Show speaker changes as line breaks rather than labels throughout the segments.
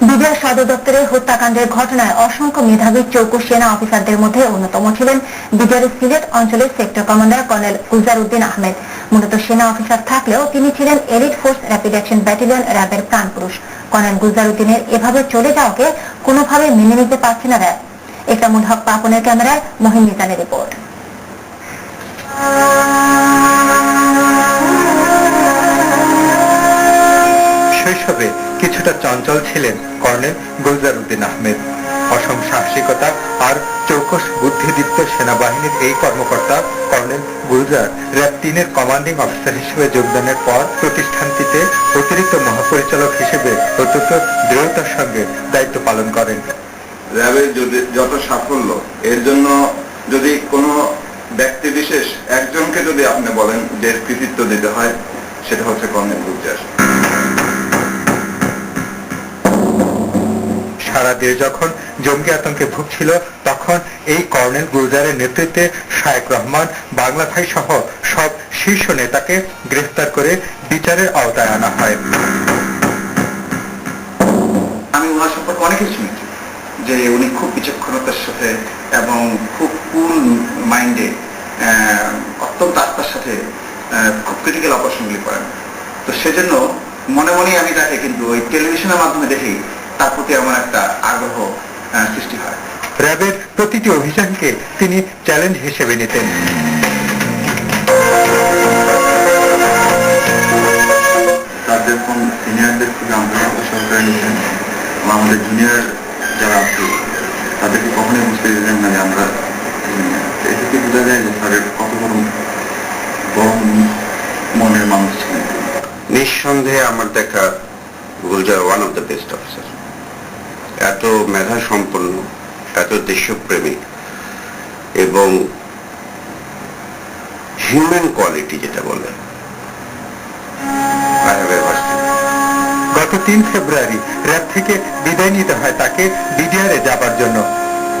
BDR সদর দপ্তরে হত্যাকাণ্ডের ঘটনায় অসংখ্য মেধাবী চৌকস সেনা অফিসারদের মধ্যে অন্যতম ছিলেন বিডিআর সিলেট অঞ্চলের sector commander colonel Gulzar Uddin Ahmed. মূলত সেনা অফিসার থাকলেও তিনি ছিলেন elite force rapid action battalion র্যাবের প্রাণপুরুষ। কর্নেল গুলজার উদ্দিনের এভাবে চলে যাওয়াকে কোনোভাবে মেনে নিতে পারছে না র্যাব। একরামুল হক পাপনের ক্যামেরায় মহিন মিজানের রিপোর্ট।
শৈশবে কিছুটা চঞ্চল ছিলেন কর্নেল গুলজার উদ্দিন আহমেদ। অসম সাহসিকতা আর চৌকস বুদ্ধিদীপ্ত সেনাবাহিনীর এই কর্মকর্তা কর্নেল গুলজার র্যাব 3-এর কমান্ডিং অফিসার হিসেবে যোগদানের পর প্রতিষ্ঠানটিতে অতিরিক্ত মহাপরিচালক হিসেবে অত্যন্ত দৃঢ়তার সঙ্গে দায়িত্ব পালন করেন।
র্যাবের যত সাফল্য এর জন্য যদি কোনো ব্যক্তি বিশেষ একজনকে যদি আপনি বলেন যে কৃতিত্ব দিতে হয়, সেটা হচ্ছে কর্নেল গুলজার।
সারা দেশ যখন জঙ্গি আতঙ্কে ভুগছিল, তখন এই কর্নেল গুলজারের নেতৃত্বে শায়েক রহমান, বাংলা ভাই সহ সব শীর্ষ নেতাকে গ্রেফতার করে বিচারের আওতায় আনা হয়।
আমি ওনার সম্পর্কে অনেক কিছু শুনেছি যে উনি খুব বিচক্ষণতার সাথে এবং খুব কুল মাইন্ডে অত্যন্ত আস্থার সাথে খুব ক্রিটিক্যাল অপারেশনগুলি করেন। তো সেজন্য মনে মনেই আমি তাকে কিন্তু ওই টেলিভিশনের মাধ্যমে দেখি তার প্রতি আমার একটা আগ্রহ সৃষ্টি হয়।
র্যাবের প্রতিটি অভিযানকে তিনি চ্যালেঞ্জ হিসেবে নিতেন।
তাদের কোন সিনিয়রদের থেকে আমরা সহকারে নিতেন, আমাদের জুনিয়র যারা আছে তাদেরকে কখনোই বুঝতে দিতেন না যে আমরা এদিকে বোঝা যায় যে স্যারের কত বড় মনের মানুষ ছিলেন।
নিঃসন্দেহে আমার দেখা Gulzar one of the best officer. এত মেধা সম্পন্ন, এত দেশপ্রেমিক এবং হিউম্যান কোয়ালিটি যেটা বলে,
গত 3 ফেব্রুয়ারি র্যাব থেকে বিদায় নিতে হয় তাকে বিডিআরে যাবার জন্য।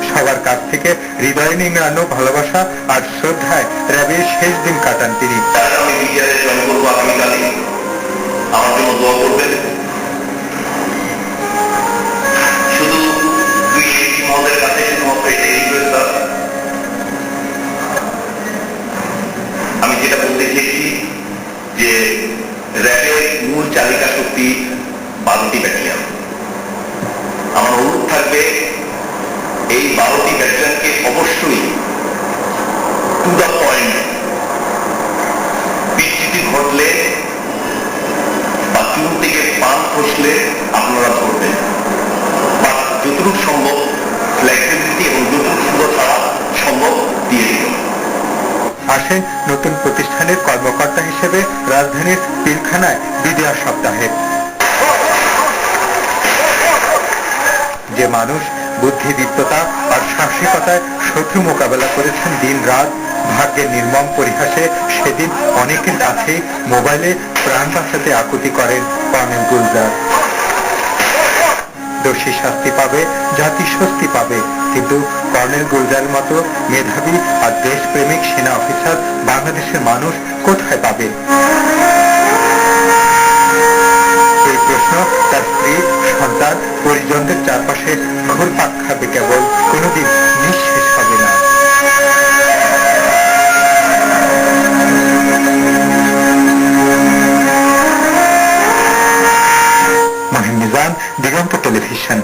সবার কাছ থেকে হৃদয় নিংড়ানো ভালোবাসা আর শ্রদ্ধায় র্যাবের শেষ দিন কাটান তিনি।
আমি বিডিআরে জয়েন করবো আগামীকালই, আমার জন্য দোয়া করবেন। শুধু দুই মহলের কাছে শুধুমাত্র এটাই রিকোয়েস্ট, আমি যেটা বলতে চেয়েছি যে র্যাবের মূল চালিকা শক্তি 12টি ব্যাটালিয়ন। আমার অনুরোধ থাকবে এই 12টি ব্যাটালিয়নকে অবশ্যই টু দ্য পয়েন্ট, বিচ্যুতি ঘটলে বা চুল থেকে পান খসলে আপনারা ধরবেন, বা যতটুকু সম্ভব ফ্লেক্সিবিলিটি এবং যতটুকু সুন্দর ছাড়া সম্ভব দিয়ে দিল।
আসেন নতুন প্রতিষ্ঠানের কর্মকর্তা হিসেবে রাজধানীর পিলখানায় বিডিআর সপ্তাহে। যে মানুষ বুদ্ধিদীপ্ততা আর সাহসিকতায় শত্রু মোকাবেলা করেছেন দিন রাত, ভাগ্যের নির্মম পরিহাসে সেদিন অনেকের কাছেই মোবাইলে প্রাণ বাঁচাতে আকুতি করেন কর্নেল গুলজার। দোষী শাস্তি পাবে, জাতি স্বস্তি পাবে, কিন্তু কর্নেল গুলজারের মতো মেধাবী আর দেশপ্রেমিক সেনা অফিসার বাংলাদেশের মানুষ কোথায় পাবে? এই প্রশ্ন তার স্ত্রী, সন্তান, পরিজনদের চারপাশে ঘুরপাক খাবে, কেবল কোনোদিন নিঃশেষ হবে না। মহিন মিজান, দিগন্ত টেলিভিশন।